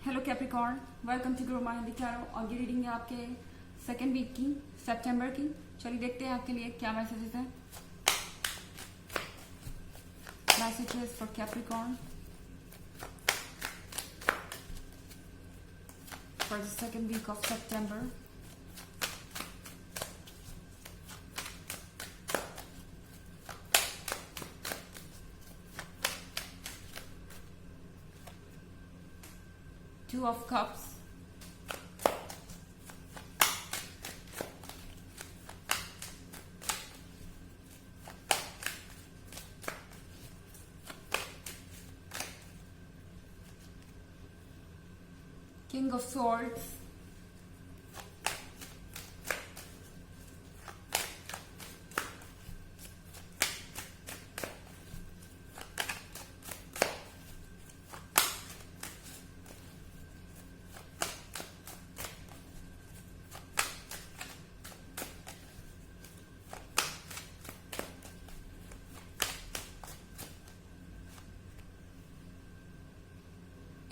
Hello Capricorn, welcome to grow my Hindi tarot. और ये reading है आपके सेकेंड वीक की, सितंबर की। चलिए देखते हैं आपके लिए क्या मैसेजेस हैं। Messages for Capricorn for the second week of September. Two of Cups, King of Swords,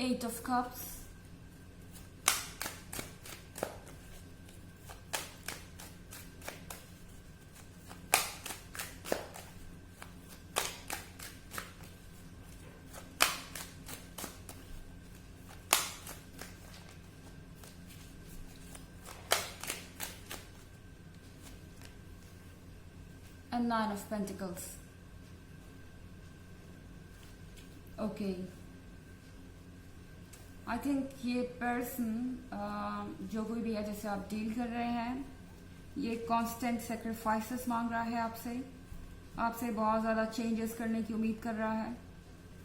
Eight of Cups, and Nine of Pentacles. Okay. I think ये पर्सन जो कोई भी है जैसे आप डील कर रहे हैं, ये कांस्टेंट सेक्रीफाइसेस मांग रहा है आपसे बहुत ज़्यादा चेंजेस करने की उम्मीद कर रहा है।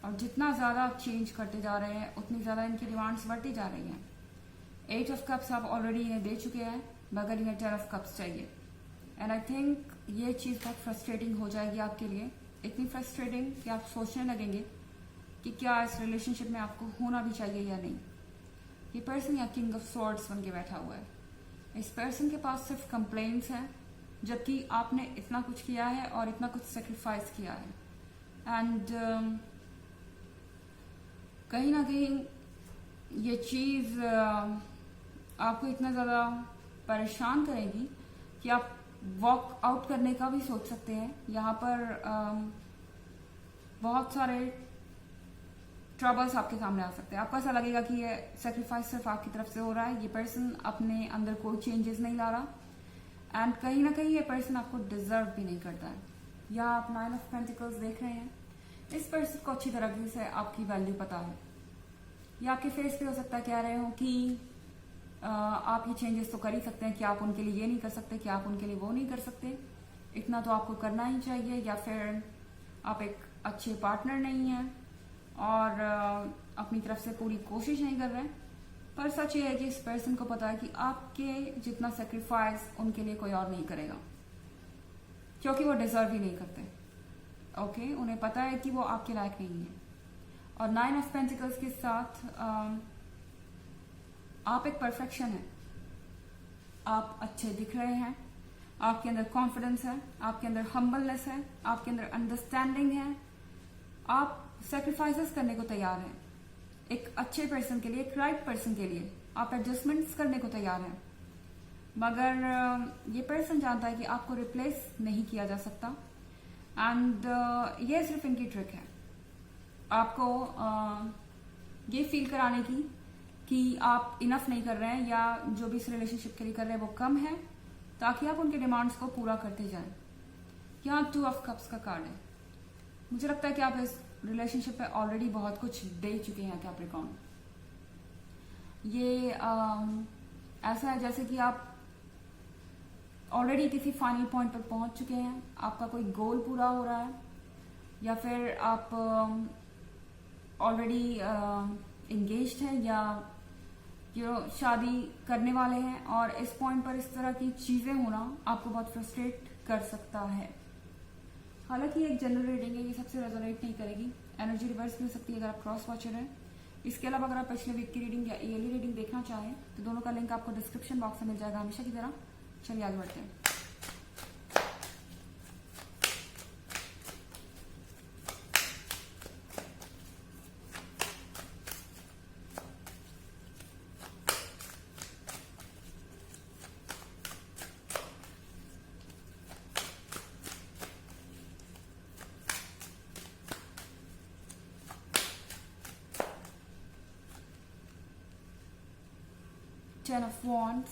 और जितना ज़्यादा आप चेंज करते जा रहे हैं उतनी ज़्यादा इनकी डिमांड्स बढ़ती जा रही हैं। एट ऑफ कप्स आप ऑलरेडी इन्हें दे चुके हैं, मगर इन्हें 10 ऑफ कप्स चाहिए। एंड आई थिंक ये चीज़ बहुत फ्रस्ट्रेटिंग हो जाएगी आपके लिए, इतनी फ्रस्ट्रेटिंग कि आप सोचने लगेंगे कि क्या इस रिलेशनशिप में आपको होना भी चाहिए या नहीं। ये पर्सन या किंग ऑफ स्वॉर्ड्स बन के बैठा हुआ है। इस पर्सन के पास सिर्फ कंप्लेंट्स हैं, जबकि आपने इतना कुछ किया है और इतना कुछ सेक्रीफाइस किया है। एंड कहीं ना कहीं ये चीज़ आपको इतना ज़्यादा परेशान करेगी कि आप वॉक आउट करने का भी सोच सकते हैं। यहाँ पर बहुत सारे ट्रबल्स आपके सामने आ सकते हैं। आपको ऐसा लगेगा कि ये सेक्रीफाइस सिर्फ आपकी तरफ से हो रहा है, ये पर्सन अपने अंदर कोई चेंजेस नहीं ला रहा। एंड कहीं ना कहीं ये पर्सन आपको डिजर्व भी नहीं करता है। या आप 9 ऑफ पेंटिकल्स देख रहे हैं, इस पर्सन को अच्छी तरह से आपकी वैल्यू पता है। या आपके फेस पे हो सकता है कह रहे हो कि आप ये चेंजेस तो कर ही सकते हैं, कि आप उनके लिए ये नहीं कर सकते, कि आप उनके लिए वो नहीं कर सकते, इतना तो आपको करना ही चाहिए। या फिर आप एक अच्छे पार्टनर नहीं हैं और अपनी तरफ से पूरी कोशिश नहीं कर रहे हैं। पर सच ये है कि इस पर्सन को पता है कि आपके जितना सेक्रीफाइस उनके लिए कोई और नहीं करेगा, क्योंकि वो डिजर्व ही नहीं करते। ओके, उन्हें पता है कि वो आपके लायक नहीं है। और 9 ऑफ पेंटिकल्स के साथ आप एक परफेक्शन है, आप अच्छे दिख रहे हैं, आपके अंदर कॉन्फिडेंस है, आपके अंदर हम्बलनेस है, आपके अंदर अंडरस्टैंडिंग है, आप सेक्रीफाइसेस करने को तैयार हैं। एक अच्छे पर्सन के लिए, एक राइट पर्सन के लिए आप एडजस्टमेंट्स करने को तैयार हैं। मगर ये पर्सन जानता है कि आपको रिप्लेस नहीं किया जा सकता। एंड ये सिर्फ इनकी ट्रिक है, आपको ये फील कराने की कि आप इनफ नहीं कर रहे हैं, या जो भी इस रिलेशनशिप के लिए कर रहे हैं वो कम है, ताकि आप उनके डिमांड्स को पूरा करते जाएं। यहाँ 2 ऑफ कप्स का कार्ड है। मुझे लगता है कि आप इस रिलेशनशिप पे ऑलरेडी बहुत कुछ दे चुके हैं कैप्रिकॉर्न। ये ऐसा है जैसे कि आप ऑलरेडी किसी फाइनल पॉइंट पर पहुंच चुके हैं, आपका कोई गोल पूरा हो रहा है, या फिर आप ऑलरेडी एंगेज्ड हैं, या जो शादी करने वाले हैं। और इस पॉइंट पर इस तरह की चीजें होना आपको बहुत फ्रस्ट्रेट कर सकता है। हालांकि एक जनरल रीडिंग है, ये सबसे रेजोनेट नहीं करेगी, एनर्जी रिवर्स भी हो सकती है अगर आप क्रॉस वॉचर हैं। इसके अलावा अगर आप पिछले वीक की रीडिंग या ईयरली रीडिंग देखना चाहें तो दोनों का लिंक आपको डिस्क्रिप्शन बॉक्स में मिल जाएगा हमेशा की तरह। चलिए आगे बढ़ते हैं। 10 of Wands,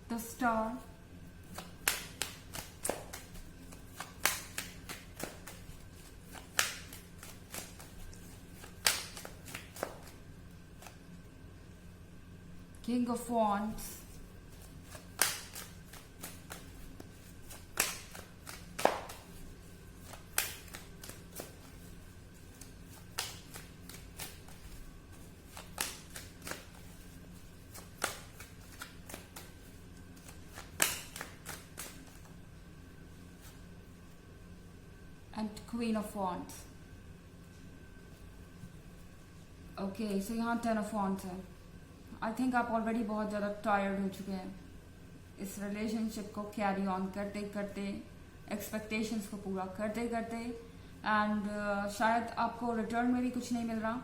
the Star, King of Wands, and Queen of Wands. Okay so यहाँ 10 ऑफ Wands है. आई थिंक आप ऑलरेडी बहुत ज़्यादा टायर्ड हो चुके हैं इस रिलेशनशिप को कैरी ऑन करते करते, एक्सपेक्टेशंस को पूरा करते करते, एंड शायद आपको रिटर्न में भी कुछ नहीं मिल रहा.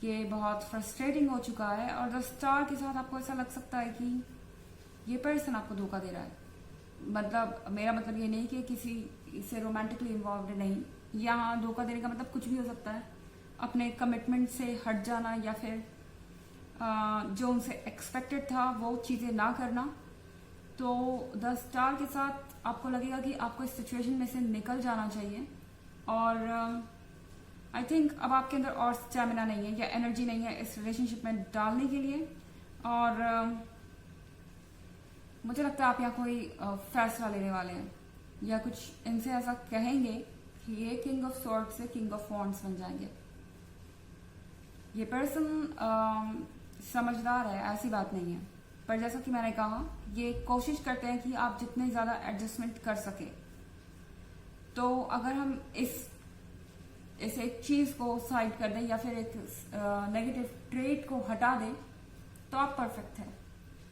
ये बहुत फ्रस्ट्रेटिंग हो चुका है. और द स्टार के साथ आपको ऐसा लग सकता है कि ये पर्सन आपको धोखा दे रहा है. मतलब मेरा मतलब ये नहीं कि किसी से रोमांटिकली इन्वॉल्व नहीं. यहाँ धोखा देने का मतलब कुछ भी हो सकता है. अपने कमिटमेंट से हट जाना, या फिर जो उनसे एक्सपेक्टेड था वो चीज़ें ना करना. तो द स्टार के साथ आपको लगेगा कि आपको इस सिचुएशन में से निकल जाना चाहिए. और आई थिंक अब आपके अंदर और स्टैमिना नहीं है या एनर्जी नहीं है इस रिलेशनशिप में डालने के लिए. और मुझे लगता है आप यहाँ कोई फैसला लेने वाले हैं, या कुछ इनसे ऐसा कहेंगे कि ये किंग ऑफ स्वॉर्ड से किंग ऑफ वॉन्ड्स बन जाएंगे. ये पर्सन समझदार है, ऐसी बात नहीं है, पर जैसा कि मैंने कहा ये कोशिश करते हैं कि आप जितने ज़्यादा एडजस्टमेंट कर सके. तो अगर हम इस एक चीज़ को साइड कर दें या फिर एक नेगेटिव ट्रेट को हटा दें तो आप परफेक्ट हैं.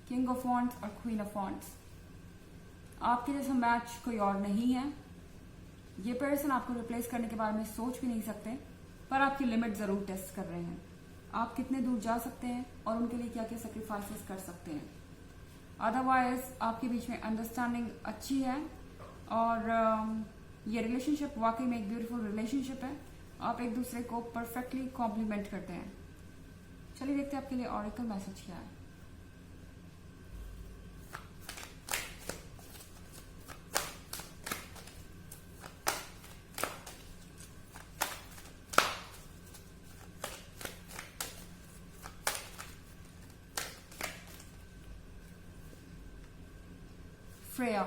किंग ऑफ वॉन्ड्स और क्वीन ऑफ वॉन्ड्स, आपके जैसा मैच कोई और नहीं है. ये पर्सन आपको रिप्लेस करने के बारे में सोच भी नहीं सकते, पर आपकी लिमिट ज़रूर टेस्ट कर रहे हैं. आप कितने दूर जा सकते हैं और उनके लिए क्या क्या सेक्रीफाइसेस कर सकते हैं. अदरवाइज आपके बीच में अंडरस्टैंडिंग अच्छी है और ये रिलेशनशिप वाकई में एक ब्यूटीफुल रिलेशनशिप है. आप एक दूसरे को परफेक्टली कॉम्प्लीमेंट करते हैं. चलिए देखते हैं आपके लिए ऑरेकल मैसेज क्या है. Freya,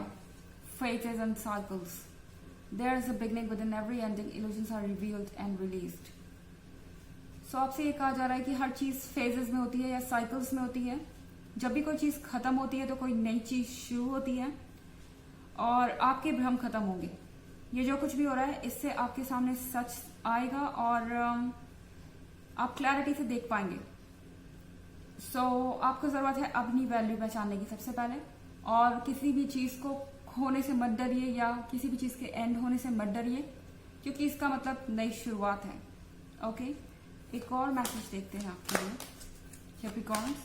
phases and cycles. There is a beginning within every ending. Illusions are revealed and released. So आपसे ये कहा जा रहा है कि हर चीज़ फेजेस में होती है या साइकिल्स में होती है. जब भी कोई चीज़ खत्म होती है तो कोई नई चीज़ शुरू होती है और आपके भ्रम खत्म होंगे. ये जो कुछ भी हो रहा है इससे आपके सामने सच आएगा और आप क्लैरिटी से देख पाएंगे. आपको ज़रूरत है अपनी वैल्यू पहचानने की सबसे पहले, और किसी भी चीज़ को खोने से मत डरिए या किसी भी चीज़ के एंड होने से मत डरिए, क्योंकि इसका मतलब नई शुरुआत है. ओके, एक और मैसेज देखते हैं आपके लिए. Capricorns,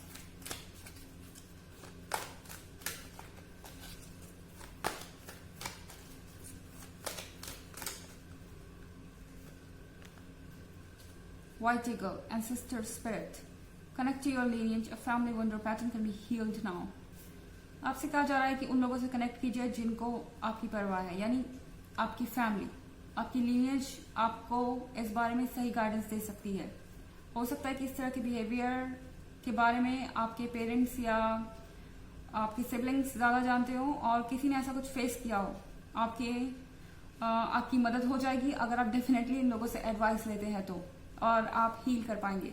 White Eagle, Ancestor Spirit, connect to your lineage. A family window pattern can be healed now. आपसे कहा जा रहा है कि उन लोगों से कनेक्ट कीजिए जिनको आपकी परवाह है, यानी आपकी फैमिली, आपकी लीनियज आपको इस बारे में सही गाइडेंस दे सकती है. हो सकता है कि इस तरह के बिहेवियर के बारे में आपके पेरेंट्स या आपके सिबलिंग्स ज़्यादा जानते हो और किसी ने ऐसा कुछ फेस किया हो. आपकी मदद हो जाएगी अगर आप डेफिनेटली इन लोगों से एडवाइस लेते हैं तो, और आप हील कर पाएंगे.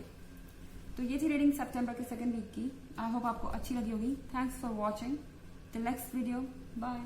तो ये थी रीडिंग सितंबर के सेकंड वीक की. आई होप आपको अच्छी लगी होगी. Thanks for watching. Till next video, bye.